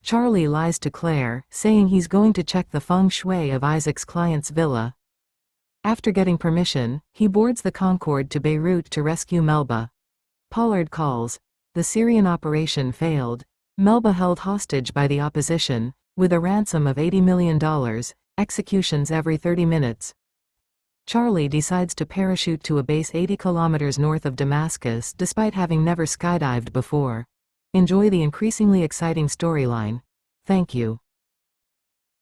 Charlie lies to Claire, saying he's going to check the feng shui of Issac's client's villa. After getting permission, he boards the Concorde to Beirut to rescue Melba. Pollard calls. The Syrian operation failed. Melba held hostage by the opposition, with a ransom of $80 million, executions every 30 minutes. Charlie decides to parachute to a base 80 kilometers north of Damascus despite having never skydived before. Enjoy the increasingly exciting storyline. Thank you.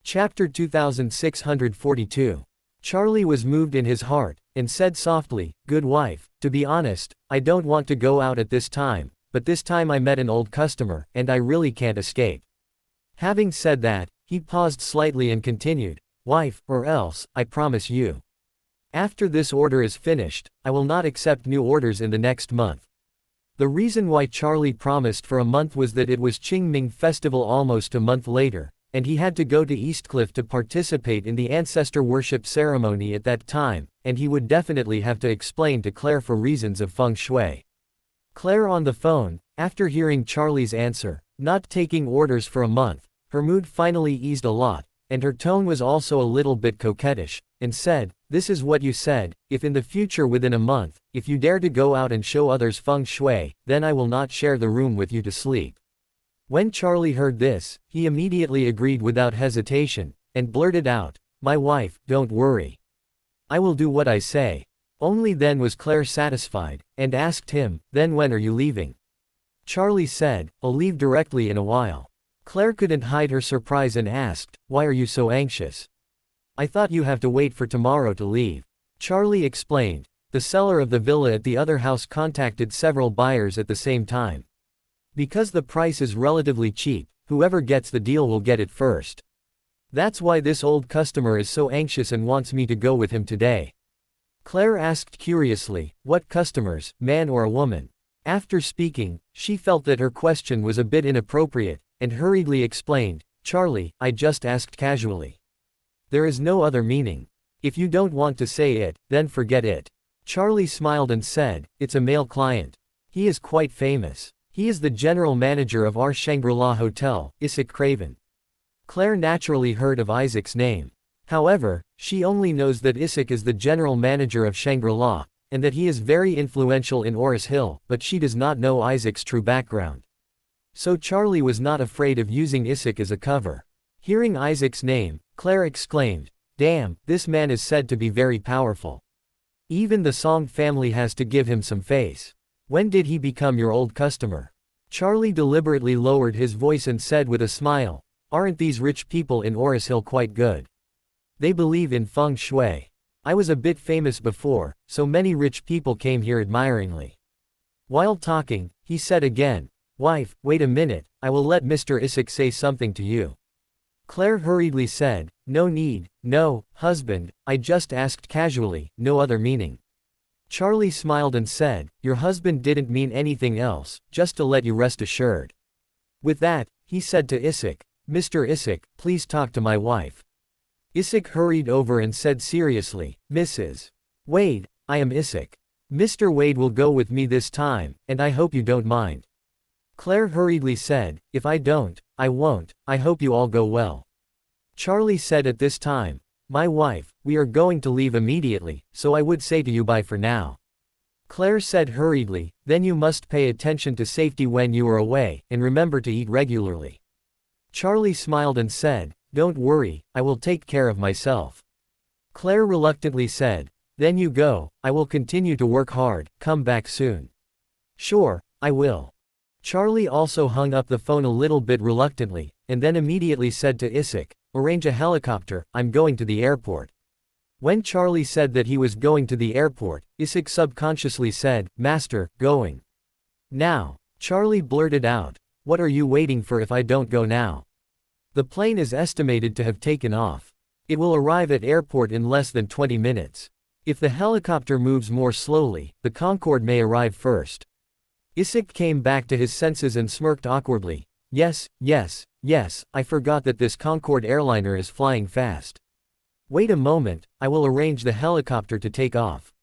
Chapter 2642. Charlie was moved in his heart, and said softly, "Good wife, to be honest, I don't want to go out at this time, but this time I met an old customer, and I really can't escape." Having said that, he paused slightly and continued, "Wife, or else, I promise you. After this order is finished, I will not accept new orders in the next month." The reason why Charlie promised for a month was that it was Qingming festival almost a month later, and he had to go to Eastcliff to participate in the ancestor worship ceremony at that time, and he would definitely have to explain to Claire for reasons of feng shui. Claire on the phone, after hearing Charlie's answer, not taking orders for a month, her mood finally eased a lot, and her tone was also a little bit coquettish, and said, "This is what you said, if in the future within a month, if you dare to go out and show others feng shui, then I will not share the room with you to sleep." When Charlie heard this, he immediately agreed without hesitation, and blurted out, "My wife, don't worry. I will do what I say." Only then was Claire satisfied, and asked him, "Then when are you leaving?" Charlie said, "I'll leave directly in a while." Claire couldn't hide her surprise and asked, "Why are you so anxious?" "I thought you have to wait for tomorrow to leave." Charlie explained. The seller of the villa at the other house contacted several buyers at the same time. Because the price is relatively cheap, whoever gets the deal will get it first. That's why this old customer is so anxious and wants me to go with him today. Claire asked curiously, "What customers, man or a woman?" After speaking, she felt that her question was a bit inappropriate, and hurriedly explained, "Charlie, I just asked casually. There is no other meaning. If you don't want to say it, then forget it." Charlie smiled and said, "It's a male client. He is quite famous. He is the general manager of our Shangri-La hotel, Issac Craven." Claire naturally heard of Issac's name. However, she only knows that Issac is the general manager of Shangri-La, and that he is very influential in Aurous Hill, but she does not know Issac's true background. So Charlie was not afraid of using Issac as a cover. Hearing Issac's name, Claire exclaimed, "Damn, this man is said to be very powerful. Even the Song family has to give him some face. When did he become your old customer?" Charlie deliberately lowered his voice and said with a smile, "Aren't these rich people in Aurous Hill quite good? They believe in feng shui. I was a bit famous before, so many rich people came here admiringly." While talking, he said again, "Wife, wait a minute, I will let Mr. Issac say something to you." Claire hurriedly said, "No need, no, husband, I just asked casually, no other meaning." Charlie smiled and said, "Your husband didn't mean anything else, just to let you rest assured." With that, he said to Issac, "Mr. Issac, please talk to my wife." Issac hurried over and said seriously, "Mrs. Wade, I am Issac. Mr. Wade will go with me this time, and I hope you don't mind." Claire hurriedly said, "If I don't, I won't, I hope you all go well." Charlie said at this time, "My wife, we are going to leave immediately, so I would say to you bye for now." Claire said hurriedly, "Then you must pay attention to safety when you are away, and remember to eat regularly." Charlie smiled and said, "Don't worry, I will take care of myself." Claire reluctantly said, "Then you go, I will continue to work hard, come back soon." "Sure, I will." Charlie also hung up the phone a little bit reluctantly, and then immediately said to Issac, "Arrange a helicopter, I'm going to the airport." When Charlie said that he was going to the airport, Issac subconsciously said, "Master, going now." Charlie blurted out, "What are you waiting for if I don't go now? The plane is estimated to have taken off. It will arrive at airport in less than 20 minutes. If the helicopter moves more slowly, the Concorde may arrive first." Issac came back to his senses and smirked awkwardly. Yes, I forgot that this Concorde airliner is flying fast. Wait a moment, I will arrange the helicopter to take off."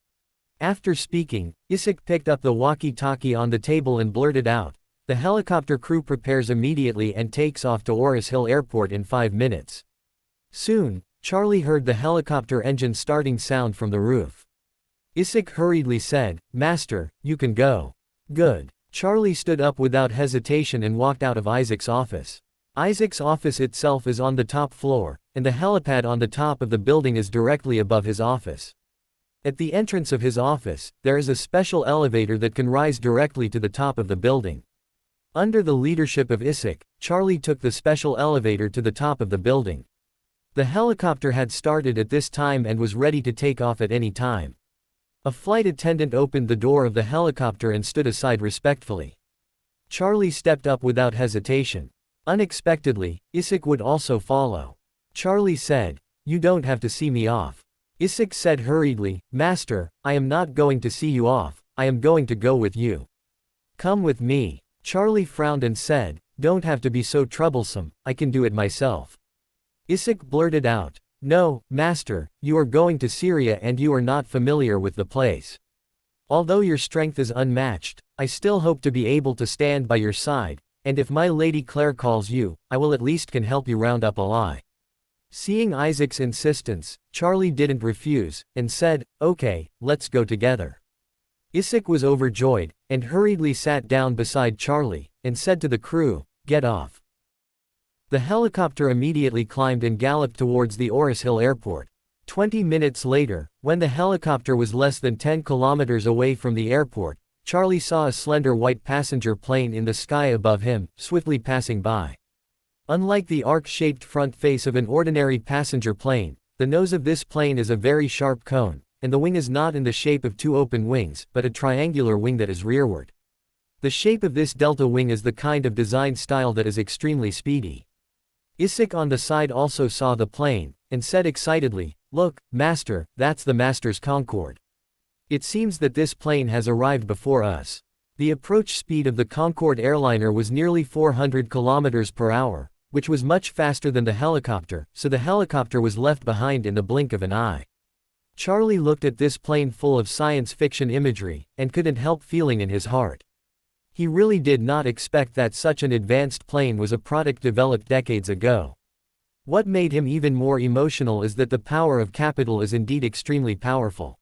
After speaking, Issac picked up the walkie-talkie on the table and blurted out, The helicopter crew prepares immediately and takes off to Aurous Hill Airport in 5 minutes. Soon, Charlie heard the helicopter engine starting sound from the roof. Issac hurriedly said, "Master, you can go." "Good." Charlie stood up without hesitation and walked out of Isac's office. Isac's office itself is on the top floor, and the helipad on the top of the building is directly above his office. At the entrance of his office, there is a special elevator that can rise directly to the top of the building. Under the leadership of Issac, Charlie took the special elevator to the top of the building. The helicopter had started at this time and was ready to take off at any time. A flight attendant opened the door of the helicopter and stood aside respectfully. Charlie stepped up without hesitation. Unexpectedly, Issac would also follow. Charlie said, "You don't have to see me off." Issac said hurriedly, "Master, I am not going to see you off, I am going to go with you." "Come with me." Charlie frowned and said, "Don't have to be so troublesome, I can do it myself." Issac blurted out, "No, Master, you are going to Syria and you are not familiar with the place. Although your strength is unmatched, I still hope to be able to stand by your side, and if my Lady Claire calls you, I will at least can help you round up a lie." Seeing Isac's insistence, Charlie didn't refuse, and said, "Okay, let's go together." Issac was overjoyed, and hurriedly sat down beside Charlie, and said to the crew, "Get off." The helicopter immediately climbed and galloped towards the Aurous Hill Airport. 20 minutes later, when the helicopter was less than 10 kilometers away from the airport, Charlie saw a slender white passenger plane in the sky above him, swiftly passing by. Unlike the arc-shaped front face of an ordinary passenger plane, the nose of this plane is a very sharp cone, and the wing is not in the shape of two open wings, but a triangular wing that is rearward. The shape of this delta wing is the kind of design style that is extremely speedy. Issac on the side also saw the plane, and said excitedly, "Look, Master, that's the Master's Concorde. It seems that this plane has arrived before us." The approach speed of the Concorde airliner was nearly 400 kilometers per hour, which was much faster than the helicopter, so the helicopter was left behind in the blink of an eye. Charlie looked at this plane full of science fiction imagery, and couldn't help feeling in his heart. He really did not expect that such an advanced plane was a product developed decades ago. What made him even more emotional is that the power of capital is indeed extremely powerful.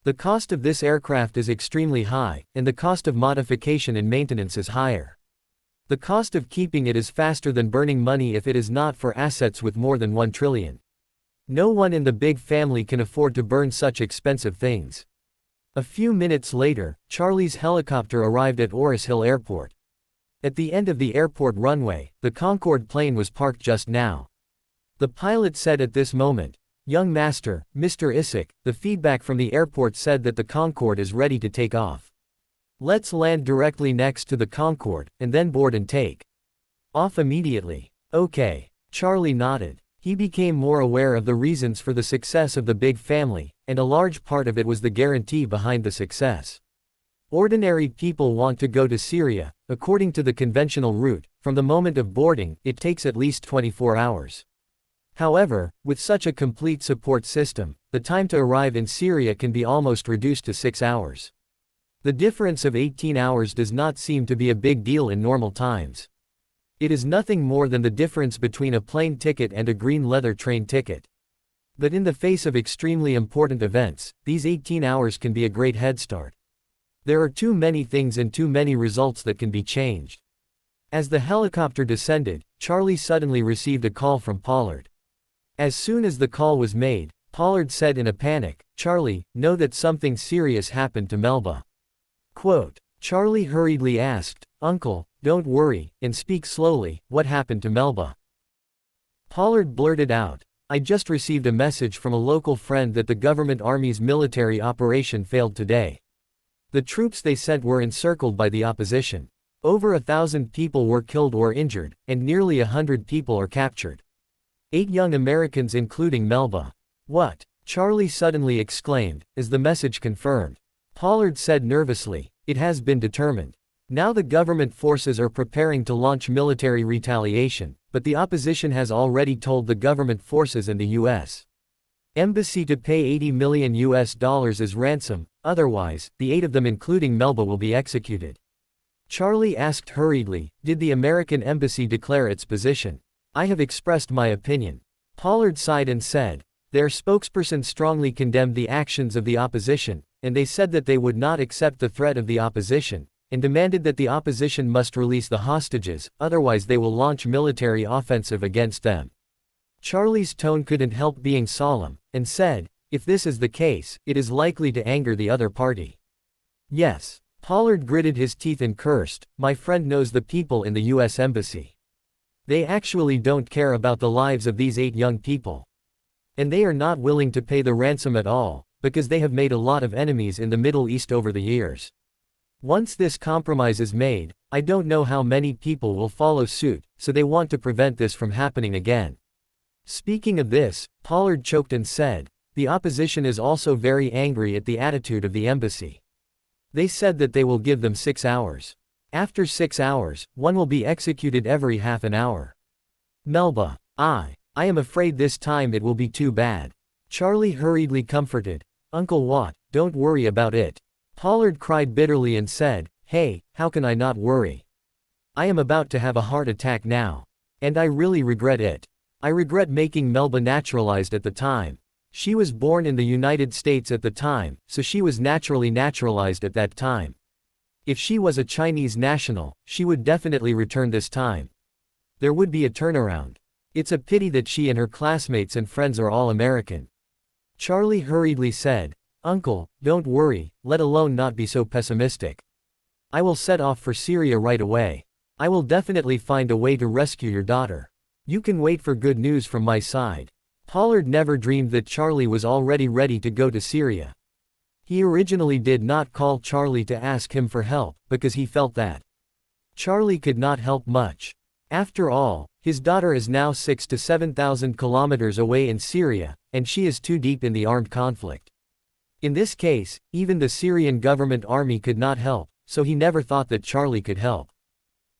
The cost of this aircraft is extremely high, and the cost of modification and maintenance is higher. The cost of keeping it is faster than burning money if it is not for assets with more than 1 trillion. No one in the big family can afford to burn such expensive things. A few minutes later, Charlie's helicopter arrived at Aurous Hill Airport. At the end of the airport runway, the Concorde plane was parked just now. The pilot said at this moment, "Young Master, Mr. Issac, the feedback from the airport said that the Concorde is ready to take off. Let's land directly next to the Concorde, and then board and take off immediately." "Okay." Charlie nodded. He became more aware of the reasons for the success of the big family, and a large part of it was the guarantee behind the success. Ordinary people want to go to Syria, according to the conventional route. From the moment of boarding, it takes at least 24 hours. However, with such a complete support system, the time to arrive in Syria can be almost reduced to 6 hours. The difference of 18 hours does not seem to be a big deal in normal times. It is nothing more than the difference between a plane ticket and a green leather train ticket. But in the face of extremely important events, these 18 hours can be a great head start. There are too many things and too many results that can be changed. As the helicopter descended, Charlie suddenly received a call from Pollard. As soon as the call was made, Pollard said in a panic, "Charlie, know that something serious happened to Melba." Quote. Charlie hurriedly asked, "Uncle, don't worry, and speak slowly, what happened to Melba?" Pollard blurted out, "I just received a message from a local friend that the government army's military operation failed today. The troops they sent were encircled by the opposition. Over 1,000 people were killed or injured, and nearly 100 people are captured. 8 young Americans including Melba." "What?" Charlie suddenly exclaimed, "is the message confirmed?" Pollard said nervously, "It has been determined. Now the government forces are preparing to launch military retaliation, but the opposition has already told the government forces and the U.S. Embassy to pay $80 million as ransom, otherwise, the 8 of them including Melba will be executed." Charlie asked hurriedly, did the American embassy declare its position? I have expressed my opinion. Pollard sighed and said, their spokesperson strongly condemned the actions of the opposition, and they said that they would not accept the threat of the opposition, and demanded that the opposition must release the hostages, otherwise they will launch military offensive against them. Charlie's tone couldn't help being solemn, and said, if this is the case, it is likely to anger the other party. Yes. Pollard gritted his teeth and cursed, my friend knows the people in the U.S. Embassy. They actually don't care about the lives of these 8 young people. And they are not willing to pay the ransom at all, because they have made a lot of enemies in the Middle East over the years. Once this compromise is made, I don't know how many people will follow suit, so they want to prevent this from happening again. Speaking of this, Pollard choked and said, the opposition is also very angry at the attitude of the embassy. They said that they will give them 6 hours. After 6 hours, one will be executed every half an hour. Melba, I am afraid this time it will be too bad. Charlie hurriedly comforted, Uncle Watt, don't worry about it. Pollard cried bitterly and said, hey, how can I not worry? I am about to have a heart attack now. And I really regret it. I regret making Melba naturalized at the time. She was born in the United States at the time, so she was naturally naturalized at that time. If she was a Chinese national, she would definitely return this time. There would be a turnaround. It's a pity that she and her classmates and friends are all American. Charlie hurriedly said, Uncle, don't worry, let alone not be so pessimistic. I will set off for Syria right away. I will definitely find a way to rescue your daughter. You can wait for good news from my side. Pollard never dreamed that Charlie was already ready to go to Syria. He originally did not call Charlie to ask him for help, because he felt that Charlie could not help much. After all, his daughter is now 6,000 to 7,000 kilometers away in Syria, and she is too deep in the armed conflict. In this case, even the Syrian government army could not help, so he never thought that Charlie could help.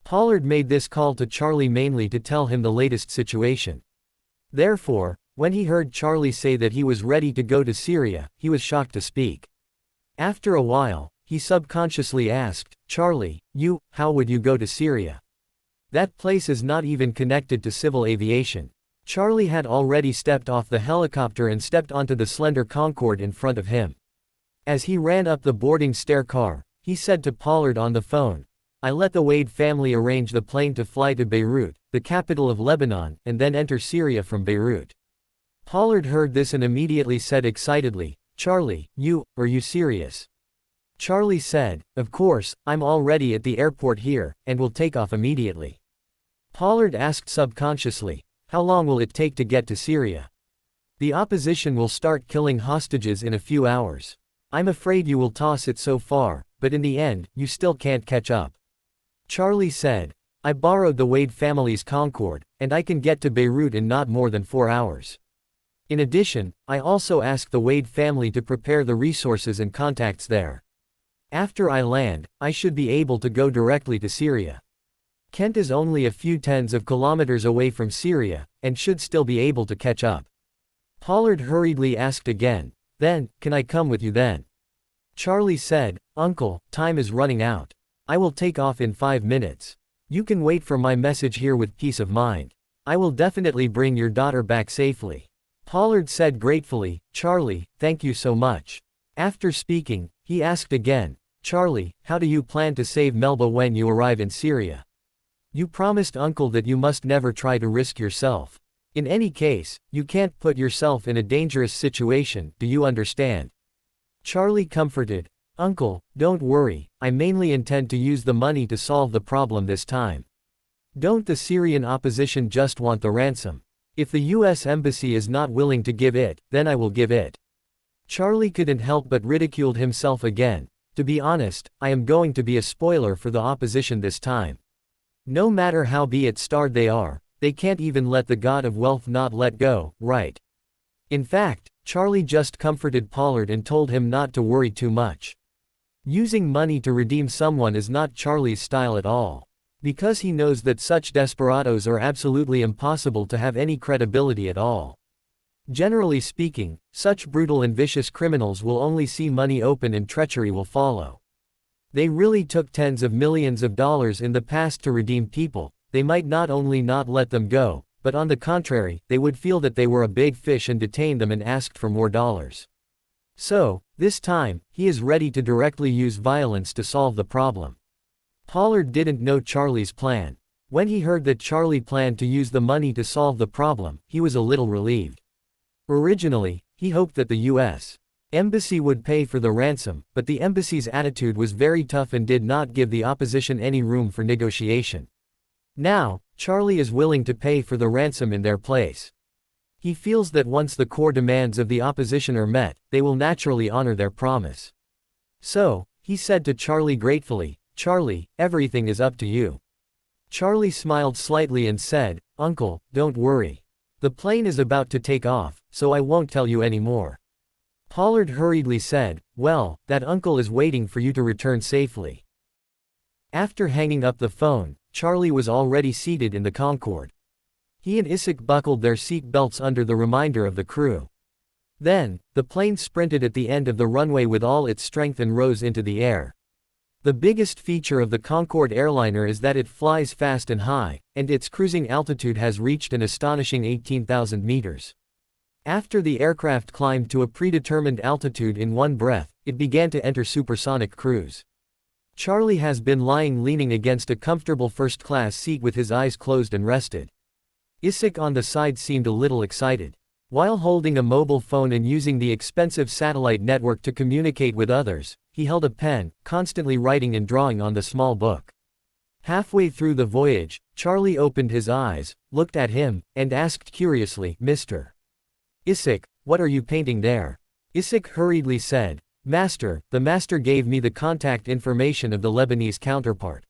Pollard made this call to Charlie mainly to tell him the latest situation. Therefore, when he heard Charlie say that he was ready to go to Syria, he was shocked to speak. After a while, he subconsciously asked, Charlie, how would you go to Syria? That place is not even connected to civil aviation. Charlie had already stepped off the helicopter and stepped onto the slender Concorde in front of him. As he ran up the boarding stair car, he said to Pollard on the phone, I let the Wade family arrange the plane to fly to Beirut, the capital of Lebanon, and then enter Syria from Beirut. Pollard heard this and immediately said excitedly, Charlie, are you serious? Charlie said, of course, I'm already at the airport here, and will take off immediately. Pollard asked subconsciously, how long will it take to get to Syria? The opposition will start killing hostages in a few hours. I'm afraid you will toss it so far, but in the end, you still can't catch up. Charlie said, I borrowed the Wade family's Concorde, and I can get to Beirut in not more than 4 hours. In addition, I also asked the Wade family to prepare the resources and contacts there. After I land, I should be able to go directly to Syria. Kent is only a few tens of kilometers away from Syria, and should still be able to catch up. Pollard hurriedly asked again, then, can I come with you then? Charlie said, Uncle, time is running out. I will take off in 5 minutes. You can wait for my message here with peace of mind. I will definitely bring your daughter back safely. Pollard said gratefully, Charlie, thank you so much. After speaking, he asked again, Charlie, how do you plan to save Melba when you arrive in Syria? You promised Uncle that you must never try to risk yourself. In any case, you can't put yourself in a dangerous situation, do you understand? Charlie comforted, Uncle, don't worry, I mainly intend to use the money to solve the problem this time. Don't the Syrian opposition just want the ransom? If the U.S. Embassy is not willing to give it, then I will give it. Charlie couldn't help but ridiculed himself again. To be honest, I am going to be a spoiler for the opposition this time. No matter how be-it-starred they are, they can't even let the god of wealth not let go, right? In fact, Charlie just comforted Pollard and told him not to worry too much. Using money to redeem someone is not Charlie's style at all. Because he knows that such desperados are absolutely impossible to have any credibility at all. Generally speaking, such brutal and vicious criminals will only see money open and treachery will follow. They really took tens of millions of dollars in the past to redeem people. They might not only not let them go, but on the contrary, they would feel that they were a big fish and detain them and asked for more dollars. So, this time, he is ready to directly use violence to solve the problem. Pollard didn't know Charlie's plan. When he heard that Charlie planned to use the money to solve the problem, he was a little relieved. Originally, he hoped that the U.S. Embassy would pay for the ransom, but the embassy's attitude was very tough and did not give the opposition any room for negotiation. Now, Charlie is willing to pay for the ransom in their place. He feels that once the core demands of the opposition are met, they will naturally honor their promise. So, he said to Charlie gratefully, "Charlie, everything is up to you." Charlie smiled slightly and said, "Uncle, don't worry. The plane is about to take off, so I won't tell you anymore." Pollard hurriedly said, "Well, that uncle is waiting for you to return safely." After hanging up the phone, Charlie was already seated in the Concorde. He and Issac buckled their seat belts under the reminder of the crew. Then, the plane sprinted at the end of the runway with all its strength and rose into the air. The biggest feature of the Concorde airliner is that it flies fast and high, and its cruising altitude has reached an astonishing 18,000 meters. After the aircraft climbed to a predetermined altitude in one breath, it began to enter supersonic cruise. Charlie has been lying leaning against a comfortable first-class seat with his eyes closed and rested. Issac on the side seemed a little excited. While holding a mobile phone and using the expensive satellite network to communicate with others, he held a pen, constantly writing and drawing on the small book. Halfway through the voyage, Charlie opened his eyes, looked at him, and asked curiously, "Mr. Issac, what are you painting there?" Issac hurriedly said, "Master, the master gave me the contact information of the Lebanese counterpart.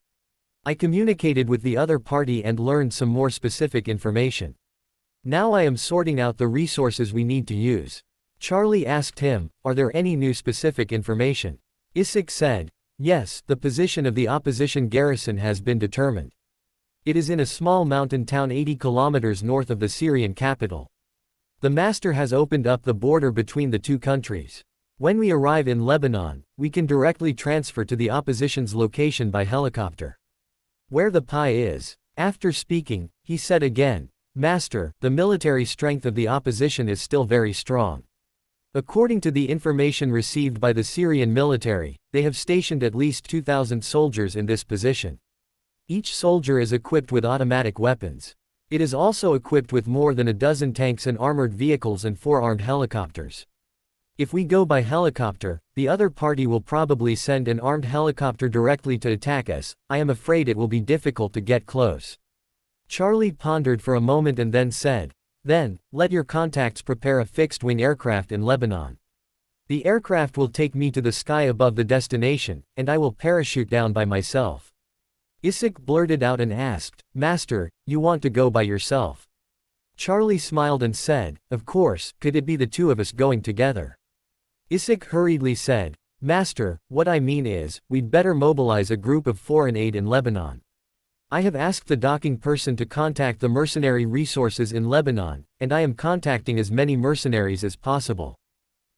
I communicated with the other party and learned some more specific information. Now I am sorting out the resources we need to use." Charlie asked him, "Are there any new specific information?" Issac said, "Yes, the position of the opposition garrison has been determined. It is in a small mountain town 80 kilometers north of the Syrian capital. The master has opened up the border between the two countries. When we arrive in Lebanon, we can directly transfer to the opposition's location by helicopter. Where the pie is." After speaking, he said again, "Master, the military strength of the opposition is still very strong. According to the information received by the Syrian military, they have stationed at least 2,000 soldiers in this position. Each soldier is equipped with automatic weapons. It is also equipped with more than a dozen tanks and armored vehicles and 4 armed helicopters. If we go by helicopter, the other party will probably send an armed helicopter directly to attack us. I am afraid it will be difficult to get close." Charlie pondered for a moment and then said, "Then, let your contacts prepare a fixed-wing aircraft in Lebanon. The aircraft will take me to the sky above the destination, and I will parachute down by myself." Issac blurted out and asked, "Master, you want to go by yourself?" Charlie smiled and said, "Of course, could it be the two of us going together?" Issac hurriedly said, "Master, what I mean is, we'd better mobilize a group of foreign aid in Lebanon. I have asked the docking person to contact the mercenary resources in Lebanon, and I am contacting as many mercenaries as possible."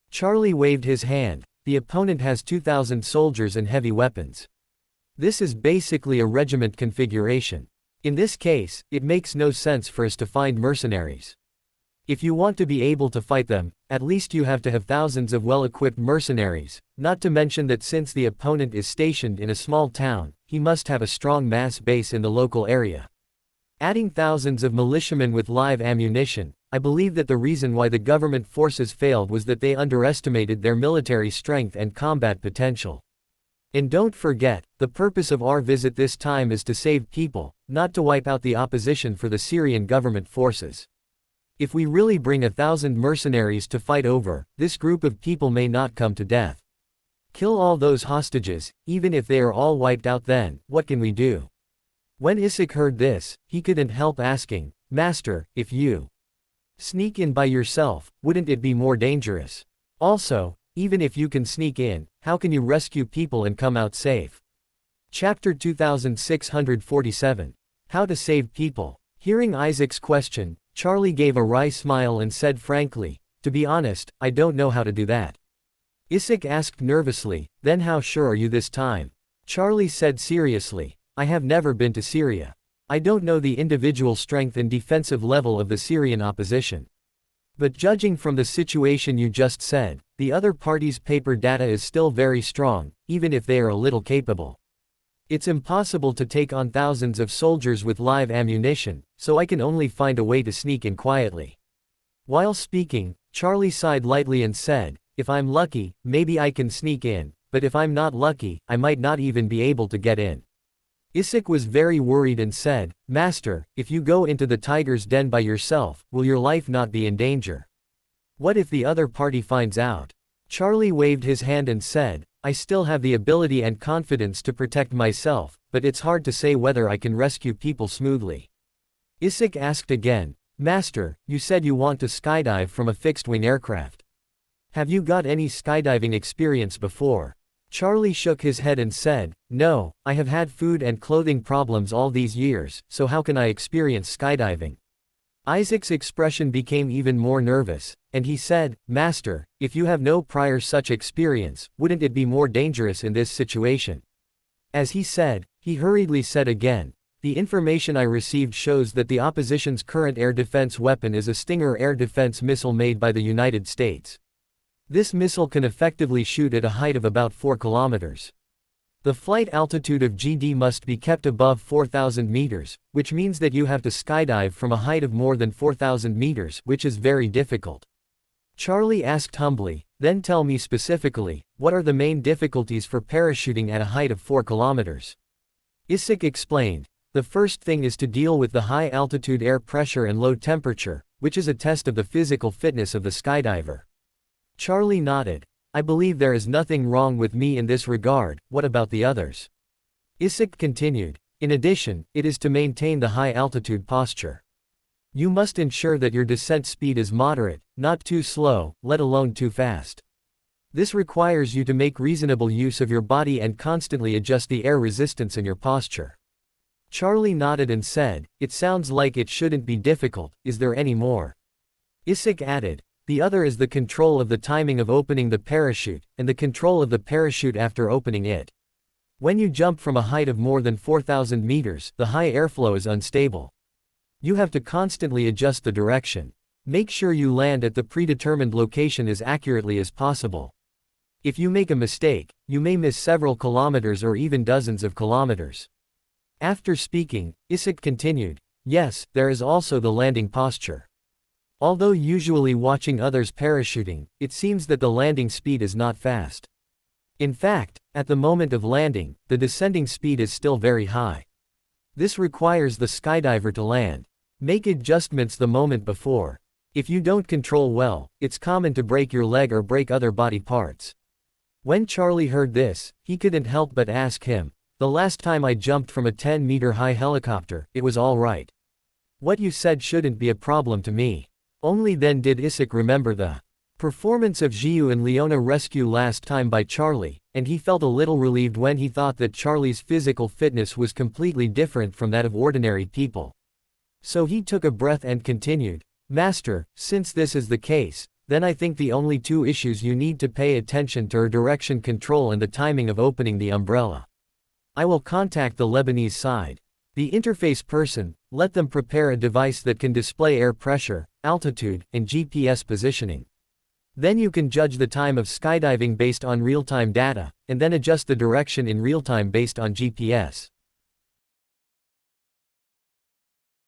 Charlie waved his hand. "The opponent has 2,000 soldiers and heavy weapons. This is basically a regiment configuration. In this case, it makes no sense for us to find mercenaries. If you want to be able to fight them, at least you have to have thousands of well-equipped mercenaries, not to mention that since the opponent is stationed in a small town, he must have a strong mass base in the local area. Adding thousands of militiamen with live ammunition, I believe that the reason why the government forces failed was that they underestimated their military strength and combat potential. And don't forget, the purpose of our visit this time is to save people, not to wipe out the opposition for the Syrian government forces. If we really bring 1,000 mercenaries to fight over, this group of people may not come to death. Kill all those hostages, even if they are all wiped out, then, what can we do?" When Issac heard this, he couldn't help asking, "Master, if you sneak in by yourself, wouldn't it be more dangerous? Also, even if you can sneak in, how can you rescue people and come out safe?" Chapter 2647. How to Save People. Hearing Isaac's question, Charlie gave a wry smile and said frankly, "To be honest, I don't know how to do that." Issac asked nervously, "Then how sure are you this time?" Charlie said seriously, I have never been to Syria. I don't know the individual strength and defensive level of the Syrian opposition. But judging from the situation you just said, the other party's paper data is still very strong, even if they are a little capable. It's impossible to take on thousands of soldiers with live ammunition, so I can only find a way to sneak in quietly. While speaking, Charlie sighed lightly and said, if I'm lucky, maybe I can sneak in, but if I'm not lucky, I might not even be able to get in. Issac was very worried and said, Master, if you go into the tiger's den by yourself, will your life not be in danger? What if the other party finds out? Charlie waved his hand and said, I still have the ability and confidence to protect myself, but it's hard to say whether I can rescue people smoothly. Issac asked again, Master, you said you want to skydive from a fixed-wing aircraft. Have you got any skydiving experience before? Charlie shook his head and said, No, I have had food and clothing problems all these years, so how can I experience skydiving? Isac's expression became even more nervous, and he said, Master, if you have no prior such experience, wouldn't it be more dangerous in this situation? As he said, he hurriedly said again, the information I received shows that the opposition's current air defense weapon is a Stinger air defense missile made by the United States. This missile can effectively shoot at a height of about 4 kilometers. The flight altitude of GD must be kept above 4,000 meters, which means that you have to skydive from a height of more than 4,000 meters, which is very difficult. Charlie asked humbly, then tell me specifically, what are the main difficulties for parachuting at a height of 4 kilometers? Issac explained, the first thing is to deal with the high altitude air pressure and low temperature, which is a test of the physical fitness of the skydiver. Charlie nodded. I believe there is nothing wrong with me in this regard, what about the others? Issac continued. In addition, it is to maintain the high altitude posture. You must ensure that your descent speed is moderate, not too slow, let alone too fast. This requires you to make reasonable use of your body and constantly adjust the air resistance in your posture. Charlie nodded and said, It sounds like it shouldn't be difficult, is there any more? Issac added, the other is the control of the timing of opening the parachute, and the control of the parachute after opening it. When you jump from a height of more than 4,000 meters, the high airflow is unstable. You have to constantly adjust the direction. Make sure you land at the predetermined location as accurately as possible. If you make a mistake, you may miss several kilometers or even dozens of kilometers. After speaking, Issac continued, yes, there is also the landing posture. Although usually watching others parachuting, it seems that the landing speed is not fast. In fact, at the moment of landing, the descending speed is still very high. This requires the skydiver to land. Make adjustments the moment before. If you don't control well, it's common to break your leg or break other body parts. When Charlie heard this, he couldn't help but ask him, the last time I jumped from a 10-meter high helicopter, it was all right. What you said shouldn't be a problem to me. Only then did Issac remember the performance of Jiu and Leona rescue last time by Charlie, and he felt a little relieved when he thought that Charlie's physical fitness was completely different from that of ordinary people. So he took a breath and continued, Master, since this is the case, then I think the only two issues you need to pay attention to are direction control and the timing of opening the umbrella. I will contact the Lebanese side. The interface person, let them prepare a device that can display air pressure, altitude, and GPS positioning. Then you can judge the time of skydiving based on real-time data, and then adjust the direction in real time based on GPS.